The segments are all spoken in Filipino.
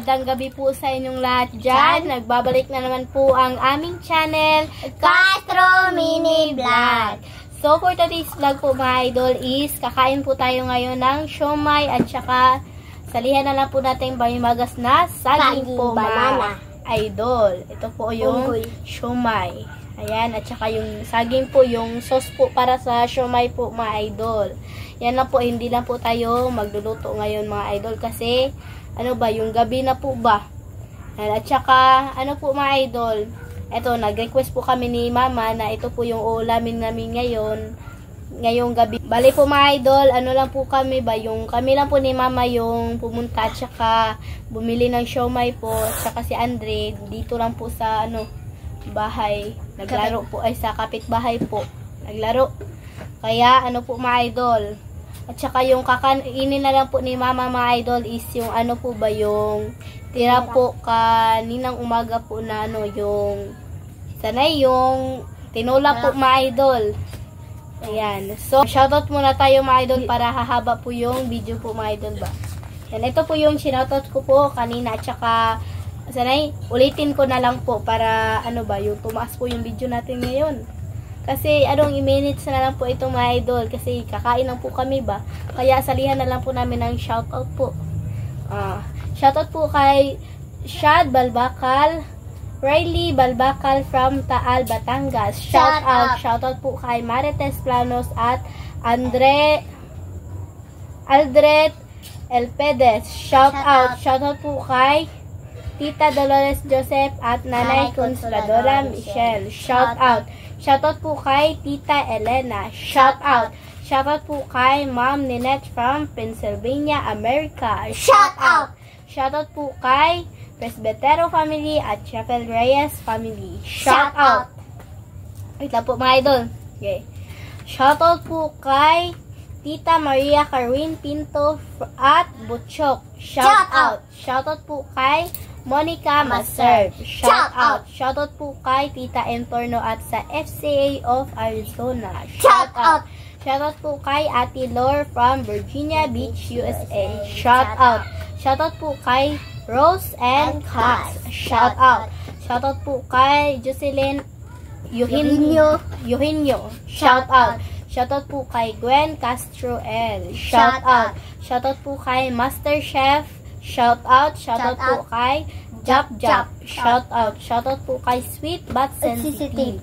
magandang gabi po sa inyong lahat dyan. Nagbabalik na naman po ang aming channel, Castro Mini Vlog. So, for today's vlog po mga idol is, kakain po tayo ngayon ng siomay at saka salihan na lang po natin balimagas na saging po mga idol. Ito po yung siomay. Ayan, at saka yung saging po, yung sauce po para sa siomay po mga idol. Yan lang po, hindi lang po tayo magluluto ngayon mga idol kasi ano ba, yung gabi na po ba. At saka, ano po mga idol, eto, nag-request po kami ni mama na ito po yung ulamin namin ngayong gabi. Bali po mga idol, ano lang po kami ba, yung kami lang po ni mama yung pumunta at saka bumili ng siomay po, at saka si Andre, dito lang po sa ano, bahay, naglaro po, ay sa kapitbahay po, naglaro. Kaya, ano po mga idol, at saka yung kakainin na lang po ni mama mga idol is yung ano po ba, yung tira po kaninang umaga po na ano, yung sanay yung tinola po mga idol. Ayan. So, shoutout muna tayo mga idol para hahaba po yung video po mga idol ba. Yan, ito po yung sinoutout ko po kanina at saka sanay, ulitin ko na lang po para ano ba, yung tumaas po yung video natin ngayon. Kasi anong i-minutes na lang po itong mga idol kasi kakain lang po kami ba. Kaya salihan na lang po namin ng shoutout po. Shoutout po kay Shad Balbakal, Riley Balbakal from Taal, Batangas. Shoutout po kay Marites Planos at Aldret Elpedes. Shoutout po kay Tita Dolores Joseph at Nanay Consoladora Michelle. Shoutout po kay Tita Elena. Shoutout po kay Ma'am Ninette from Pennsylvania, America. Shoutout po kay Presbetero family at Chapel Reyes family. Shoutout. Wait lang po mga idol. Okay. Shoutout po kay Tita Maria Carwin Pinto at Butchok. Shoutout po kay Monica Maserv. Shoutout po kay Tita Entorno at sa FCA of Arizona. Shoutout po kay Ate Lore from Virginia Beach, USA. Shoutout po kay Rose and Cass. Shoutout po kay Jocelyn Eugenio. Shoutout po kay Gwen Castro L. Shoutout po kay Master Chef. Shoutout po kay Jap. Shoutout po kay Sweet But Sensitive.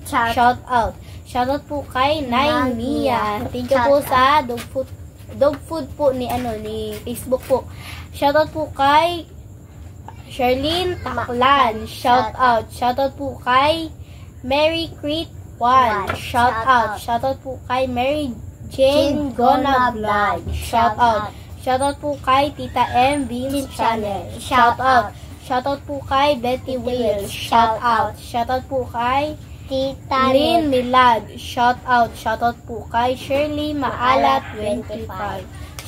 Shoutout po kay Nay Mia. Thank you po sa dog food po ni Facebook po. Shoutout po kay Charlene Taklan. Shoutout po kay Mary Creed 1. Shoutout po kay Mary Jane Gona Vlog. Shoutout po kay Tita M Beans Channel. Shoutout po kay Betty Will. Shoutout po kay Tita Lynn Milag. Shoutout po kay Shirley Maalat 25.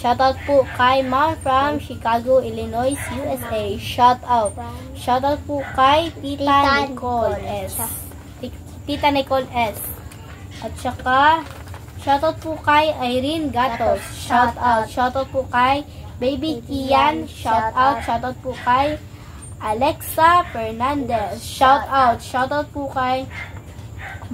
Shoutout po kay Mom from Chicago, Illinois, USA. Shoutout po kay Tita Nicole S. At saka shoutout po kay Irene Gatos. Shoutout po kay Baby Kian. Shoutout po kay Alexa Fernandez. Shoutout po kay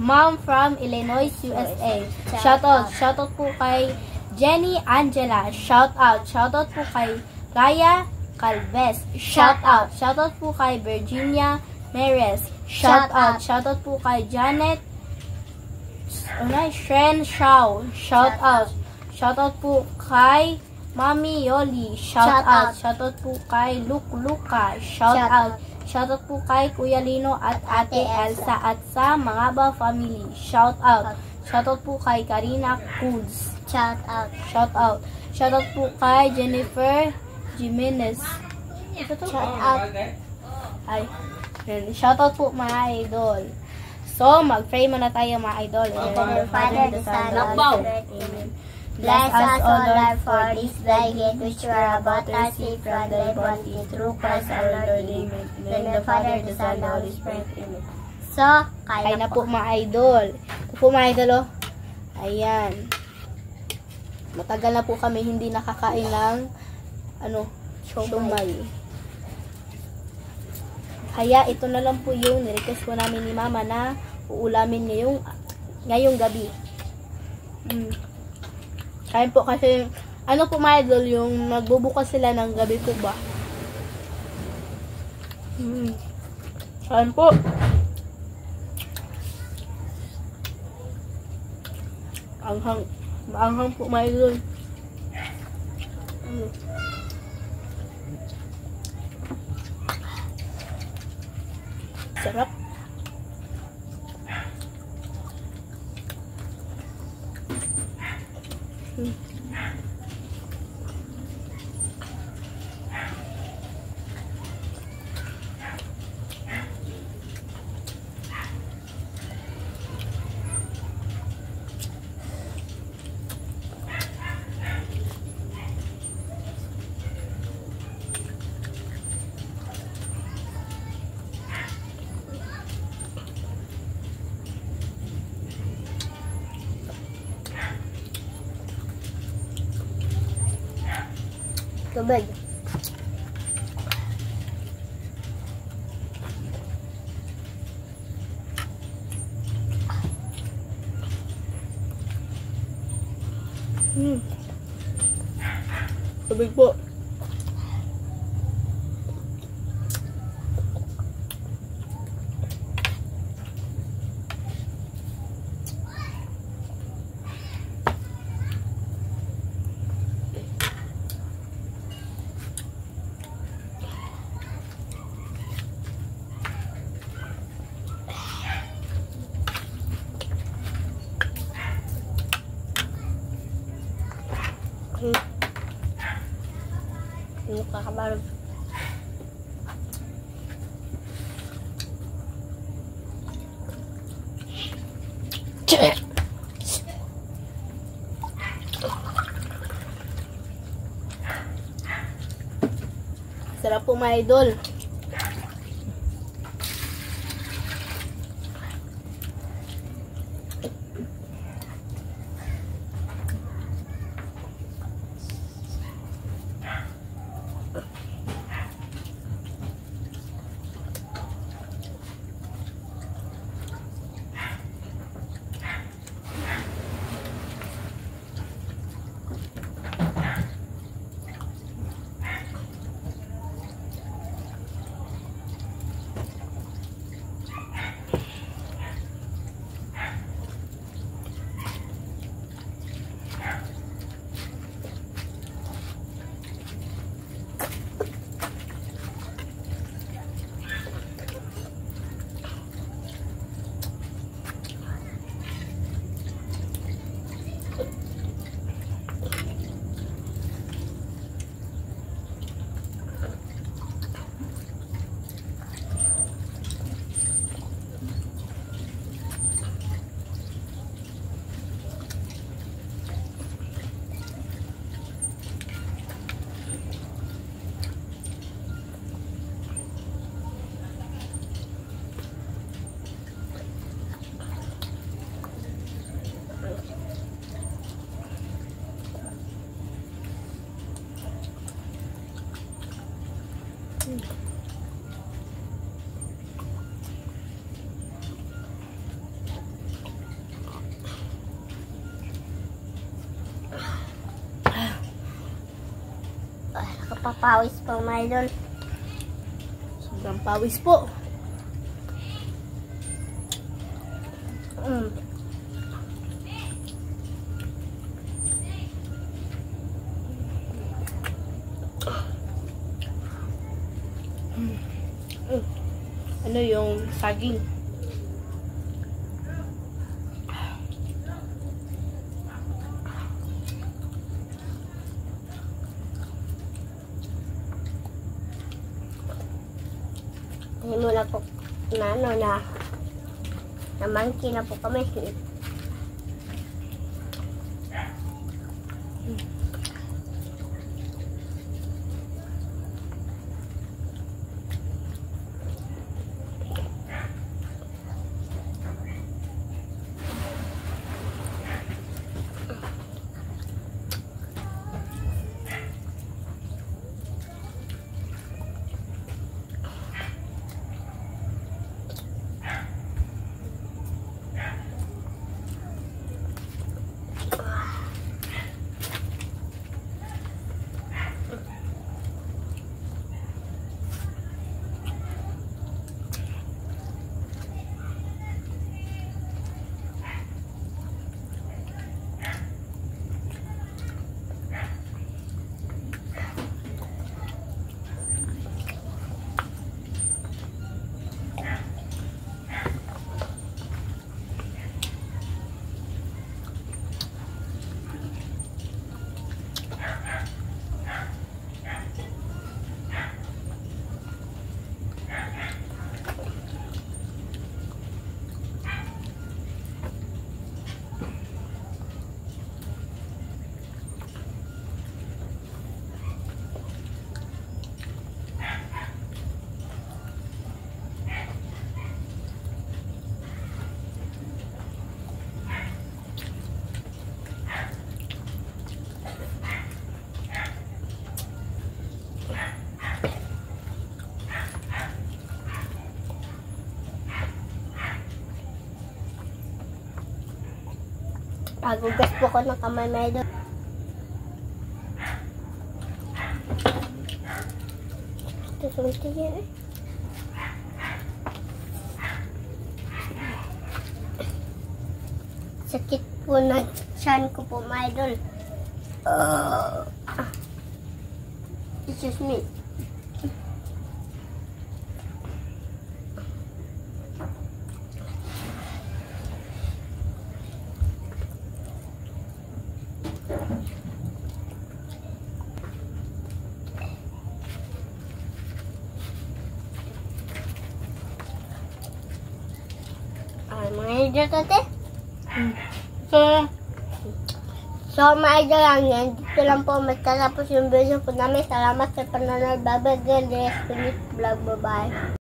Mom from Illinois, USA. Shoutout po kay Jenny Angela. Shoutout po kay Raya Calves. Shoutout po kay Virginia Meres. Shoutout po kay Janet Shren Shaw. Shoutout po kay Mami Yoli. Shoutout po kay Luka. Shoutout po kay Kuya Lino at Ate Elsa at sa mga ba family. Shoutout po kay Karina Cruz. Shoutout po kay Jennifer Jimenez. Shoutout po mga idol. So, mag-pray muna tayo mga idol. Father, the Son, the Holy Spirit. Amen. Bless us, O Lord, for this thy gift which we are about to receive from thy body, through Christ our Lord. Amen. Then the Father, the Son, the Holy Spirit. Amen. So, kaya na po mga idol. Ito po mga idol, oh. Ayan. Matagal na po kami hindi nakakain ng siomay. Kaya ito na lang po yung nirequest po namin ni Mama na uulamin ngayong gabi. Kain po kasi, ano po mga idol, yung magbubukas sila ng gabi po ba? Kain po. Maanghang po mga idol. Sarap. Tubig. Tubig po. Kakabarog. Sarap po mga idol. Nakapapawis pa mga idol. Sobrang pawis po. Ano yung saging? Mula po na monkey na po kami. Pagugas po ko ng kamay, mga idol. Ito sunti yan eh. Sakit po na tiyan ko po, mga idol. Excuse me. Mga idol ate. So, mga idol lang yan. Dito lang po magtatapos yung video po namin. Salamat sa panonood. Bye-bye. Vlog. Bye-bye.